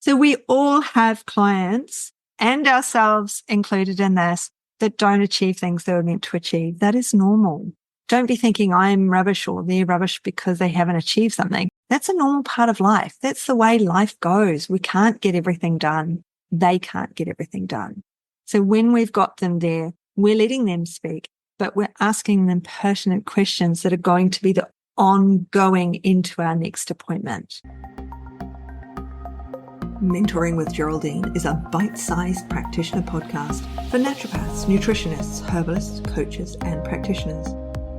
So we all have clients, and ourselves included in this, that don't achieve things they were meant to achieve. That is normal. Don't be thinking I'm rubbish or they're rubbish because they haven't achieved something. That's a normal part of life. That's the way life goes. We can't get everything done. They can't get everything done. So when we've got them there, we're letting them speak, but we're asking them pertinent questions that are going to be the ongoing into our next appointment. Mentoring with Geraldine is a bite-sized practitioner podcast for naturopaths, nutritionists, herbalists, coaches, and practitioners.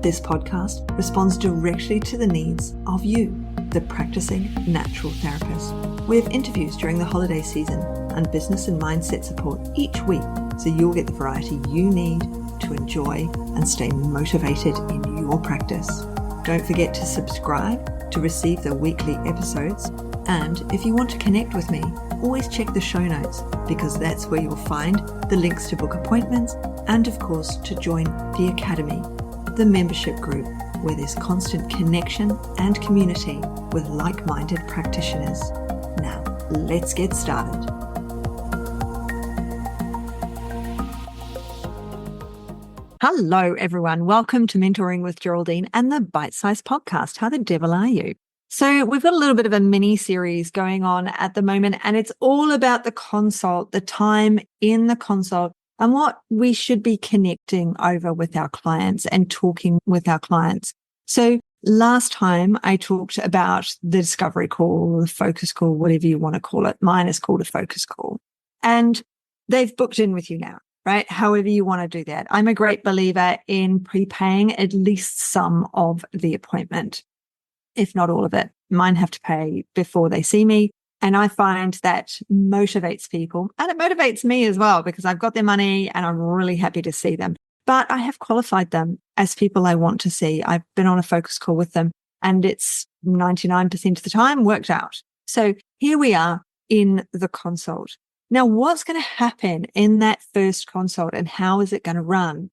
This podcast responds directly to the needs of you, the practicing natural therapist. We have interviews during the holiday season and business and mindset support each week, so you'll get the variety you need to enjoy and stay motivated in your practice. Don't forget to subscribe to receive the weekly episodes. And if you want to connect with me, always check the show notes, because that's where you'll find the links to book appointments and, of course, to join the Academy, the membership group, where there's constant connection and community with like-minded practitioners. Now, let's get started. Hello, everyone. Welcome to Mentoring with Geraldine and the Bite-Sized Podcast. How the devil are you? So we've got a little bit of a mini series going on at the moment, and it's all about the consult, the time in the consult, and what we should be connecting over with our clients and talking with our clients. So last time I talked about the discovery call, the focus call, whatever you want to call it. Mine is called a focus call. And they've booked in with you now, right? However you want to do that. I'm a great believer in prepaying at least some of the appointment, if not all of it. Mine have to pay before they see me. And I find that motivates people, and it motivates me as well, because I've got their money and I'm really happy to see them. But I have qualified them as people I want to see. I've been on a focus call with them and it's 99% of the time worked out. So here we are in the consult. Now, what's going to happen in that first consult and how is it going to run?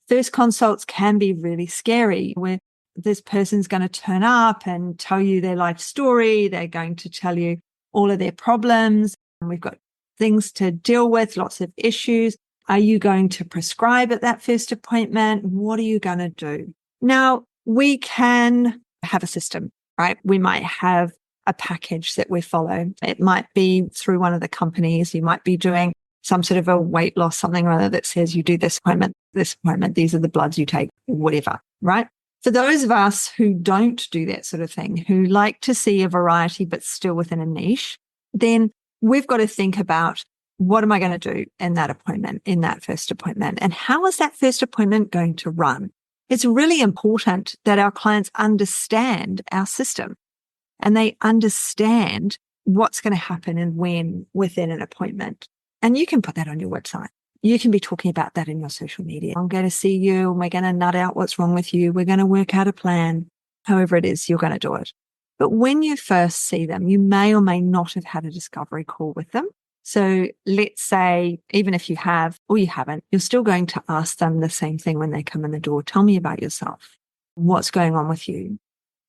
First consults can be really scary, where this person's going to turn up and tell you their life story. They're going to tell you all of their problems. And we've got things to deal with, lots of issues. Are you going to prescribe at that first appointment? What are you going to do? Now, we can have a system, right? We might have a package that we follow. It might be through one of the companies. You might be doing some sort of a weight loss, something or other that says you do this appointment, these are the bloods you take, whatever, right? For those of us who don't do that sort of thing, who like to see a variety but still within a niche, then we've got to think about, what am I going to do in that appointment, in that first appointment? And how is that first appointment going to run? It's really important that our clients understand our system and they understand what's going to happen and when within an appointment. And you can put that on your website. You can be talking about that in your social media. I'm going to see you and we're going to nut out what's wrong with you. We're going to work out a plan. However it is, you're going to do it. But when you first see them, you may or may not have had a discovery call with them. So let's say, even if you have or you haven't, you're still going to ask them the same thing when they come in the door. Tell me about yourself. What's going on with you?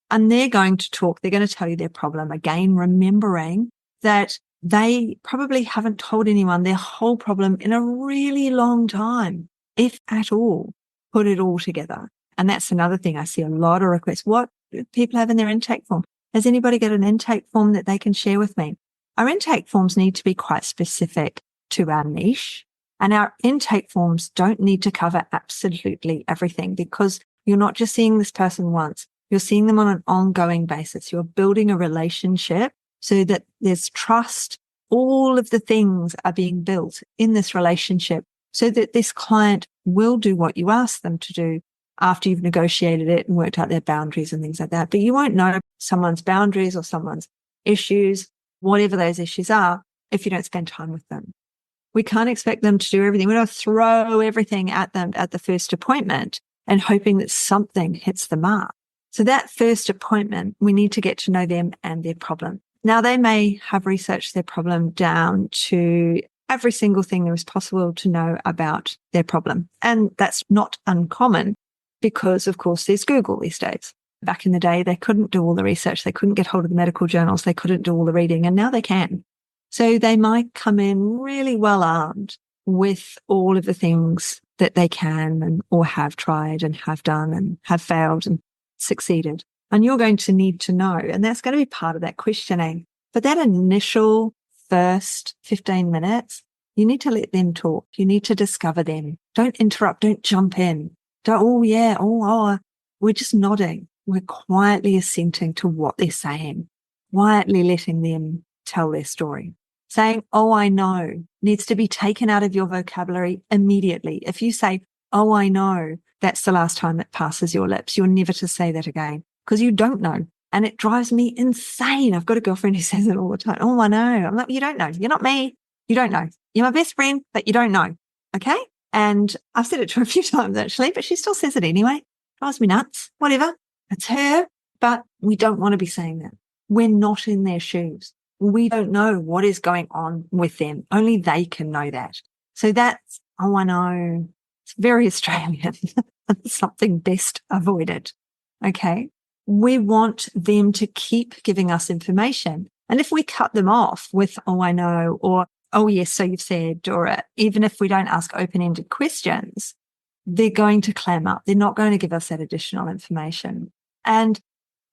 And they're going to talk. They're going to tell you their problem. Again, remembering that they probably haven't told anyone their whole problem in a really long time, if at all. Put it all together. And that's another thing. I see a lot of requests. What do people have in their intake form? Has anybody got an intake form that they can share with me? Our intake forms need to be quite specific to our niche. And our intake forms don't need to cover absolutely everything, because you're not just seeing this person once. You're seeing them on an ongoing basis. You're building a relationship so that there's trust. All of the things are being built in this relationship so that this client will do what you ask them to do after you've negotiated it and worked out their boundaries and things like that. But you won't know someone's boundaries or someone's issues, whatever those issues are, if you don't spend time with them. We can't expect them to do everything. We don't throw everything at them at the first appointment and hoping that something hits the mark. So that first appointment, we need to get to know them and their problem. Now, they may have researched their problem down to every single thing there is possible to know about their problem. And that's not uncommon because, of course, there's Google these days. Back in the day, they couldn't do all the research. They couldn't get hold of the medical journals. They couldn't do all the reading. And now they can. So they might come in really well armed with all of the things that they can or have tried and have done and have failed and succeeded. And you're going to need to know, and that's going to be part of that questioning. But that initial first 15 minutes, you need to let them talk. You need to discover them. Don't interrupt. Don't jump in. Don't, oh yeah, we're just nodding. We're quietly assenting to what they're saying, quietly letting them tell their story. Saying, oh, I know, needs to be taken out of your vocabulary immediately. If you say, oh, I know, that's the last time it passes your lips. You're never to say that again because you don't know. And it drives me insane. I've got a girlfriend who says it all the time. Oh, I know. I'm like, you don't know. You're not me. You don't know. You're my best friend, but you don't know. Okay. And I've said it to her a few times actually, but she still says it anyway. Drives me nuts. Whatever. It's her, but we don't want to be saying that. We're not in their shoes. We don't know what is going on with them. Only they can know that. So that's, oh, I know. It's very Australian. Something best avoided. Okay. We want them to keep giving us information. And if we cut them off with, oh, I know, or, oh, yes, so you've said, or even if we don't ask open-ended questions, they're going to clam up. They're not going to give us that additional information. And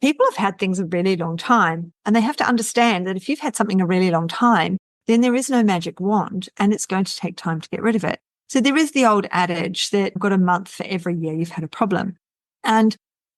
people have had things a really long time, and they have to understand that if you've had something a really long time, then there is no magic wand and it's going to take time to get rid of it. So there is the old adage that you've got a month for every year you've had a problem. And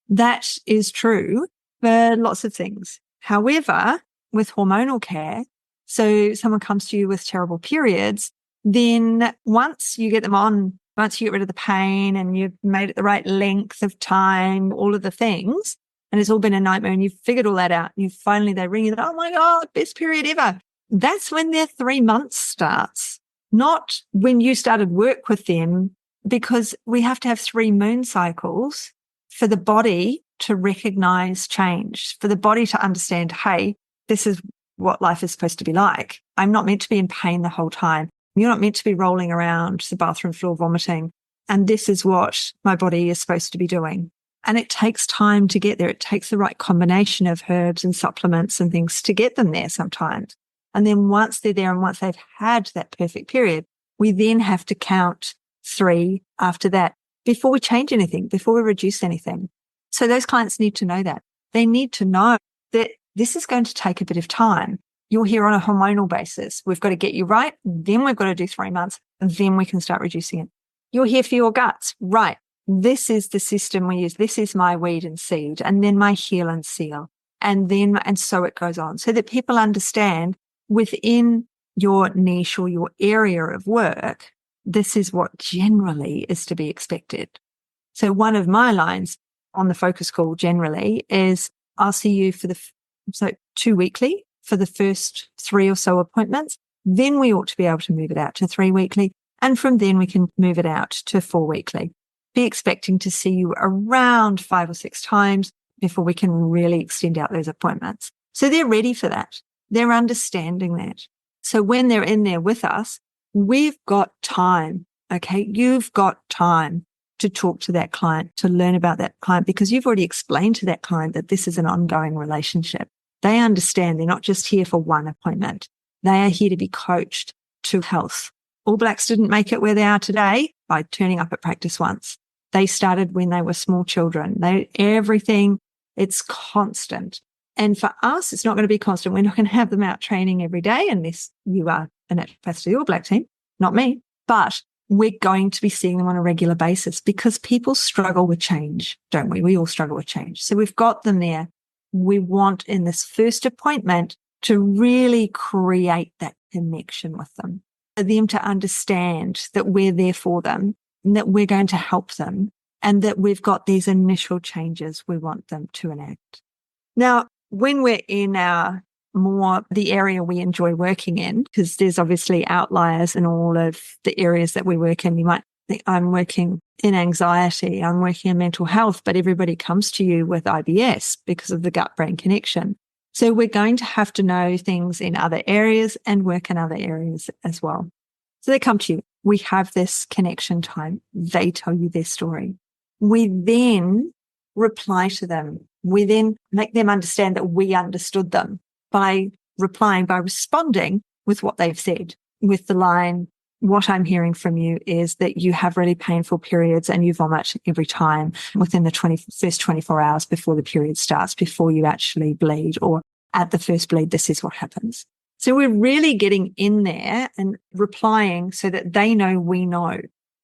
that is true for lots of things. However, with hormonal care, so someone comes to you with terrible periods, then once you get them on, once you get rid of the pain and you've made it the right length of time, all of the things, and it's all been a nightmare and you've figured all that out, and they ring you, oh my God, best period ever. That's when their 3 months starts, not when you started work with them, because we have to have 3 moon cycles for the body to recognize change, for the body to understand, hey, this is what life is supposed to be like. I'm not meant to be in pain the whole time. You're not meant to be rolling around the bathroom floor vomiting. And this is what my body is supposed to be doing. And it takes time to get there. It takes the right combination of herbs and supplements and things to get them there sometimes. And then once they're there and once they've had that perfect period, we then have to count 3 after that before we change anything, before we reduce anything. So those clients need to know that. They need to know that this is going to take a bit of time. You're here on a hormonal basis. We've got to get you right. Then we've got to do 3 months. And then we can start reducing it. You're here for your guts. Right. This is the system we use. This is my weed and seed, and then my heal and seal. And so it goes on, so that people understand within your niche or your area of work, this is what generally is to be expected. So one of my lines on the focus call generally is, I'll see you for 2 weekly for the first 3 or so appointments. Then we ought to be able to move it out to 3 weekly. And from then we can move it out to 4 weekly. Be expecting to see you around 5 or 6 times before we can really extend out those appointments. So they're ready for that. They're understanding that. So when they're in there with us, we've got time. Okay. You've got time to talk to that client, to learn about that client, because you've already explained to that client that this is an ongoing relationship. They understand they're not just here for one appointment. They are here to be coached to health. All Blacks didn't make it where they are today by turning up at practice once. They started when they were small children. It's constant. And for us, it's not going to be constant. We're not going to have them out training every day unless you are an natural capacity All Black team, not me. But we're going to be seeing them on a regular basis because people struggle with change, don't we? We all struggle with change. So we've got them there. We want in this first appointment to really create that connection with them, for them to understand that we're there for them and that we're going to help them and that we've got these initial changes we want them to enact. Now, when we're in the area we enjoy working in, because there's obviously outliers in all of the areas that we work in. You might think, I'm working in anxiety, I'm working in mental health, but everybody comes to you with IBS because of the gut-brain connection. So we're going to have to know things in other areas and work in other areas as well. So they come to you. We have this connection time. They tell you their story. We then reply to them. We then make them understand that we understood them by responding with what they've said, with the line, what I'm hearing from you is that you have really painful periods and you vomit every time within the first 24 hours before the period starts, before you actually bleed, or at the first bleed, this is what happens. So we're really getting in there and replying so that they know we know,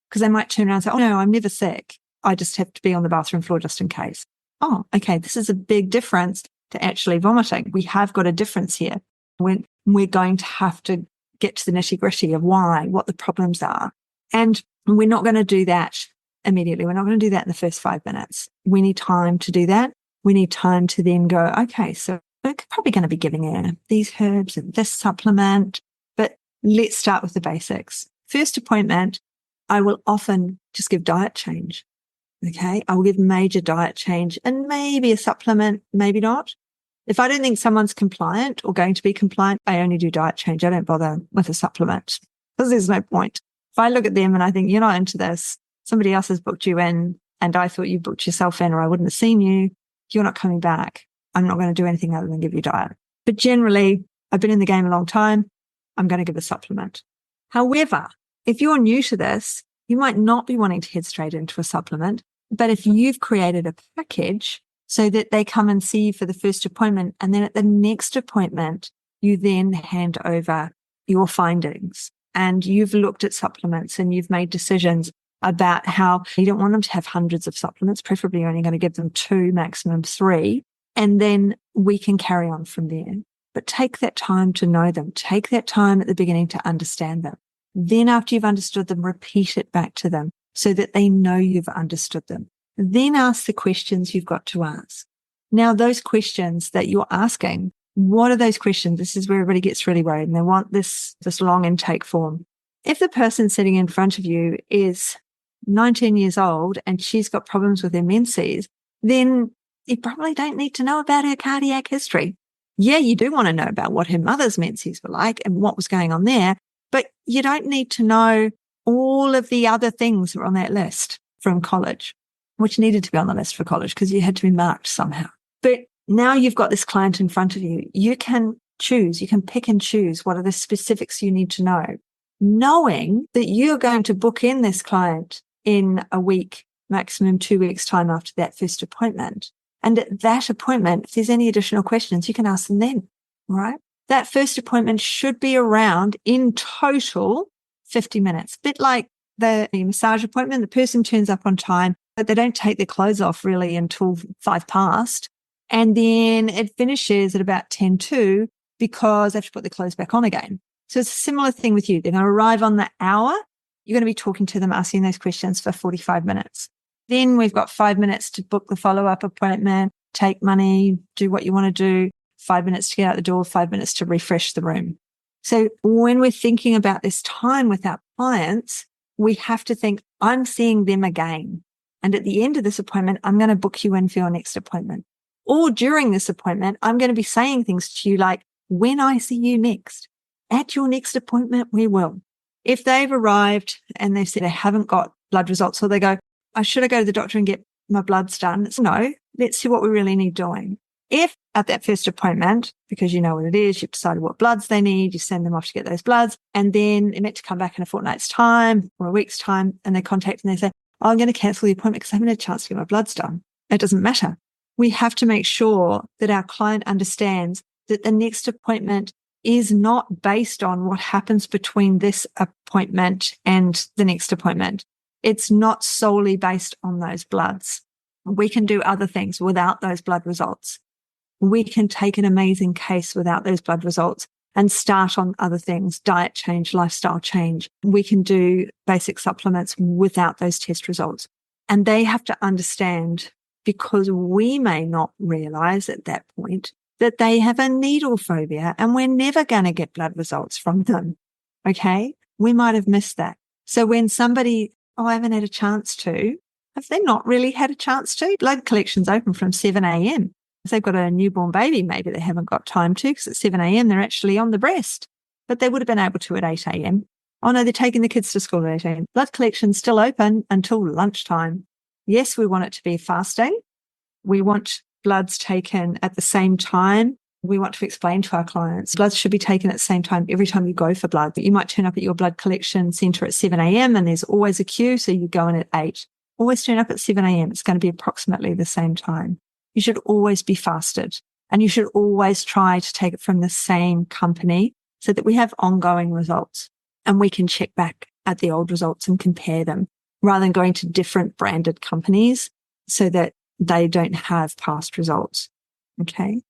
because they might turn around and say, oh no, I'm never sick. I just have to be on the bathroom floor just in case. Oh, okay. This is a big difference to actually vomiting. We have got a difference here. We're going to have to get to the nitty gritty of why, what the problems are. And we're not going to do that immediately. We're not going to do that in the first 5 minutes. We need time to do that. We need time to then go, okay, so we're probably going to be giving her these herbs and this supplement, but let's start with the basics. First appointment, I will often just give diet change. Okay. I will give major diet change and maybe a supplement, maybe not. If I don't think someone's compliant or going to be compliant, I only do diet change. I don't bother with a supplement because there's no point. If I look at them and I think you're not into this, somebody else has booked you in and I thought you booked yourself in or I wouldn't have seen you, you're not coming back. I'm not going to do anything other than give you diet. But generally, I've been in the game a long time. I'm going to give a supplement. However, if you're new to this, you might not be wanting to head straight into a supplement. But if you've created a package so that they come and see you for the first appointment, and then at the next appointment, you then hand over your findings and you've looked at supplements and you've made decisions about how you don't want them to have hundreds of supplements, preferably you're only going to give them 2, maximum 3, and then we can carry on from there. But take that time to know them. Take that time at the beginning to understand them. Then after you've understood them, repeat it back to them so that they know you've understood them. Then ask the questions you've got to ask. Now, those questions that you're asking, what are those questions? This is where everybody gets really worried and they want this long intake form. If the person sitting in front of you is 19 years old and she's got problems with her menses, then you probably don't need to know about her cardiac history. Yeah, you do want to know about what her mother's menses were like and what was going on there, but you don't need to know all of the other things that were on that list from college, which needed to be on the list for college because you had to be marked somehow. But now you've got this client in front of you. You can choose, you can pick and choose what are the specifics you need to know, knowing that you're going to book in this client in a week, maximum 2 weeks time after that first appointment. And at that appointment, if there's any additional questions, you can ask them then, right? That first appointment should be around in total 50 minutes, bit like the massage appointment. The person turns up on time, but they don't take their clothes off really until 5 past. And then it finishes at about 10 to because they have to put their clothes back on again. So it's a similar thing with you. They're going to arrive on the hour. You're going to be talking to them, asking those questions for 45 minutes. Then we've got 5 minutes to book the follow-up appointment, take money, do what you want to do, 5 minutes to get out the door, 5 minutes to refresh the room. So when we're thinking about this time with our clients, we have to think, I'm seeing them again. And at the end of this appointment, I'm going to book you in for your next appointment. Or during this appointment, I'm going to be saying things to you like, when I see you next, at your next appointment, we will. If they've arrived and they've said they haven't got blood results, or they go, should I go to the doctor and get my bloods done? It's no, let's see what we really need doing. If at that first appointment, because you know what it is, you've decided what bloods they need, you send them off to get those bloods, and then they're meant to come back in a fortnight's time or a week's time, and they contact and they say, I'm going to cancel the appointment because I haven't had a chance to get my bloods done. It doesn't matter. We have to make sure that our client understands that the next appointment is not based on what happens between this appointment and the next appointment. It's not solely based on those bloods. We can do other things without those blood results. We can take an amazing case without those blood results and start on other things, diet change, lifestyle change. We can do basic supplements without those test results. And they have to understand, because we may not realize at that point that they have a needle phobia and we're never going to get blood results from them. Okay. We might have missed that. So when somebody, I haven't had a chance to, have they not really had a chance to? Blood collection's open from 7 a.m. If they've got a newborn baby, maybe they haven't got time to because at 7 a.m. they're actually on the breast, but they would have been able to at 8 a.m. Oh no, they're taking the kids to school at 8 a.m. Blood collection's still open until lunchtime. Yes, we want it to be fasting. We want bloods taken at the same time we want to explain to our clients, blood should be taken at the same time every time you go for blood. But you might turn up at your blood collection centre at 7 a.m. and there's always a queue, so you go in at 8. Always turn up at 7 a.m. It's going to be approximately the same time. You should always be fasted, and you should always try to take it from the same company so that we have ongoing results and we can check back at the old results and compare them rather than going to different branded companies so that they don't have past results. Okay.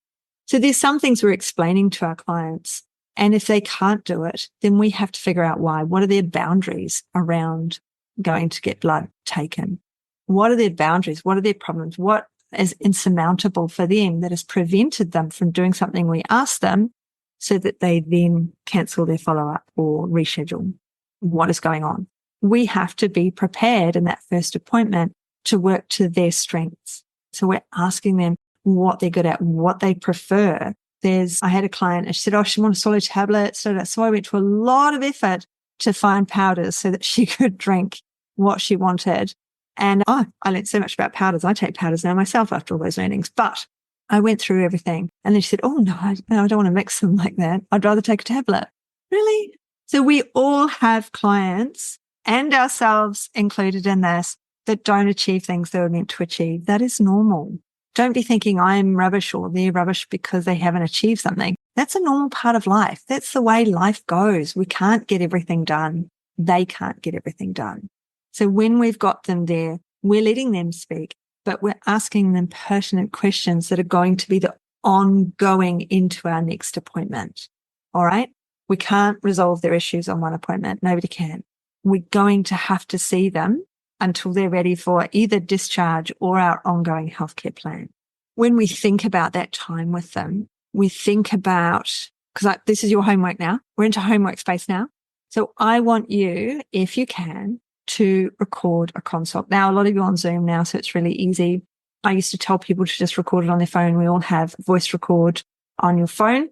So there's some things we're explaining to our clients, and if they can't do it, then we have to figure out why. What are their boundaries around going to get blood taken? What are their boundaries? What are their problems? What is insurmountable for them that has prevented them from doing something we asked them so that they then cancel their follow-up or reschedule? What is going on? We have to be prepared in that first appointment to work to their strengths. So we're asking them what they're good at, what they prefer. I had a client, and she said, she wanted to swallow tablets. So I went to a lot of effort to find powders so that she could drink what she wanted. And I learned so much about powders. I take powders now myself after all those learnings, but I went through everything. And then she said, no, I don't want to mix them like that. I'd rather take a tablet. Really? So we all have clients, and ourselves included in this, that don't achieve things they were meant to achieve. That is normal. Don't be thinking I'm rubbish or they're rubbish because they haven't achieved something. That's a normal part of life. That's the way life goes. We can't get everything done. They can't get everything done. So when we've got them there, we're letting them speak, but we're asking them pertinent questions that are going to be the ongoing into our next appointment. All right? We can't resolve their issues on one appointment. Nobody can. We're going to have to see them until they're ready for either discharge or our ongoing healthcare plan. When we think about that time with them, we think about, because this is your homework now. We're into homework space now. So I want you, if you can, to record a consult. Now, a lot of you are on Zoom now, so it's really easy. I used to tell people to just record it on their phone. We all have voice record on your phone.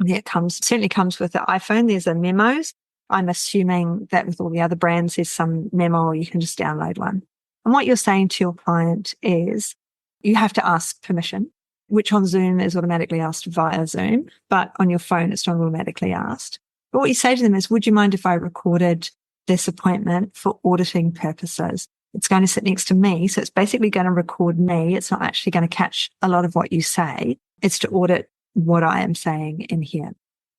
It certainly comes with the iPhone. There's a memos. I'm assuming that with all the other brands, there's some memo or you can just download one. And what you're saying to your client is you have to ask permission, which on Zoom is automatically asked via Zoom, but on your phone, it's not automatically asked. But what you say to them is, would you mind if I recorded this appointment for auditing purposes? It's going to sit next to me. So it's basically going to record me. It's not actually going to catch a lot of what you say. It's to audit what I am saying in here,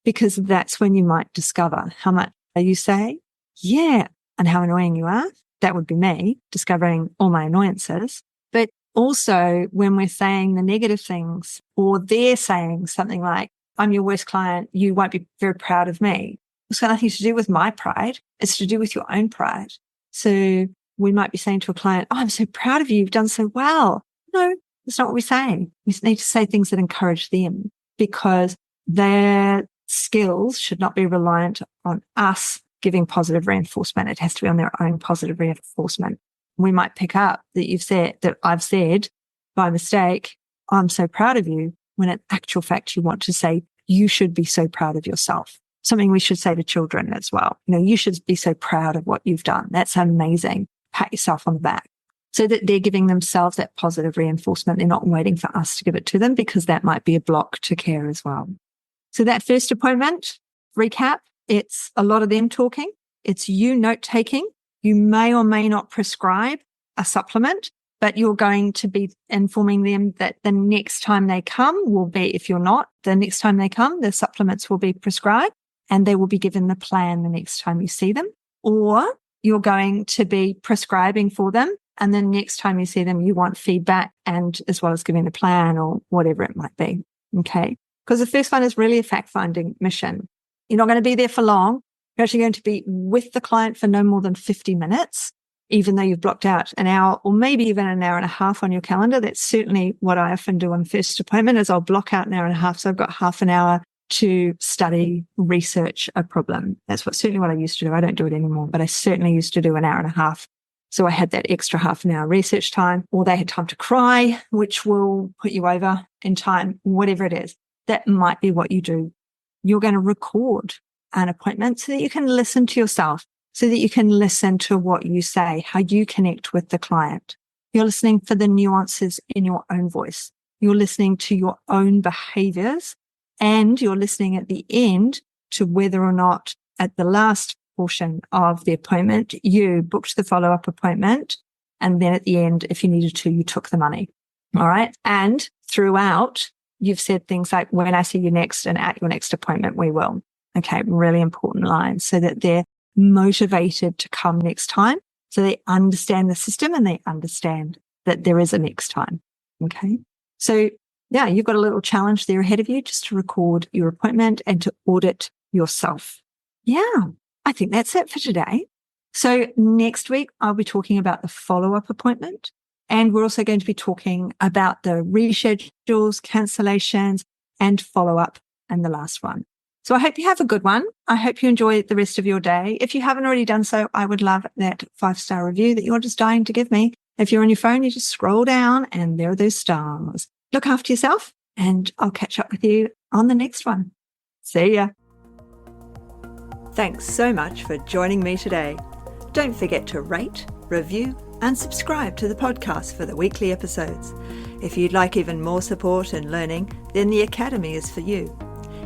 because that's when you might discover how much you say, yeah, and how annoying you are. That would be me discovering all my annoyances. But also when we're saying the negative things, or they're saying something like, I'm your worst client, you won't be very proud of me. It's got nothing to do with my pride. It's to do with your own pride. So we might be saying to a client, I'm so proud of you. You've done so well. No, that's not what we're saying. We need to say things that encourage them, because their skills should not be reliant on us giving positive reinforcement. It has to be on their own positive reinforcement. We might pick up that I've said by mistake, I'm so proud of you, when in actual fact you want to say, you should be so proud of yourself. Something we should say to children as well. You should be so proud of what you've done. That's amazing. Pat yourself on the back. So that they're giving themselves that positive reinforcement. They're not waiting for us to give it to them, because that might be a block to care as well. So that first appointment, recap, it's a lot of them talking. It's you note-taking. You may or may not prescribe a supplement, but you're going to be informing them that the next time they come will be, if you're not, the next time they come, the supplements will be prescribed and they will be given the plan the next time you see them. Or you're going to be prescribing for them, and then next time you see them, you want feedback, and as well as giving the plan or whatever it might be. Okay. Because the first one is really a fact-finding mission. You're not going to be there for long. You're actually going to be with the client for no more than 50 minutes, even though you've blocked out an hour or maybe even an hour and a half on your calendar. That's certainly what I often do on the first appointment, is I'll block out an hour and a half. So I've got half an hour to study, research a problem. That's certainly what I used to do. I don't do it anymore, but I certainly used to do an hour and a half. So I had that extra half an hour research time, or they had time to cry, which will put you over in time, whatever it is. That might be what you do. You're going to record an appointment so that you can listen to yourself, so that you can listen to what you say, how you connect with the client. You're listening for the nuances in your own voice. you're listening to your own behaviors, and you're listening at the end to whether or not at the last portion of the appointment, you booked the follow-up appointment. And then at the end, if you needed to, you took the money. All right. And throughout, you've said things like, when I see you next and at your next appointment, we will. Okay. Really important lines so that they're motivated to come next time. So they understand the system and they understand that there is a next time. Okay. So yeah, you've got a little challenge there ahead of you just to record your appointment and to audit yourself. Yeah. I think that's it for today. So next week, I'll be talking about the follow-up appointment. And we're also going to be talking about the reschedules, cancellations, and follow-up, and the last one. So I hope you have a good one. I hope you enjoy the rest of your day. If you haven't already done so, I would love that 5-star review that you're just dying to give me. If you're on your phone, you just scroll down and there are those stars. Look after yourself, and I'll catch up with you on the next one. See ya. Thanks so much for joining me today. Don't forget to rate, review, and subscribe to the podcast for the weekly episodes. If you'd like even more support and learning, then the Academy is for you.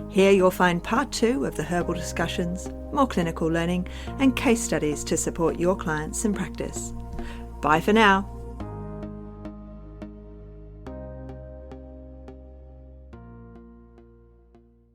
Here you'll find part 2 of the herbal discussions, more clinical learning, and case studies to support your clients in practice. Bye for now.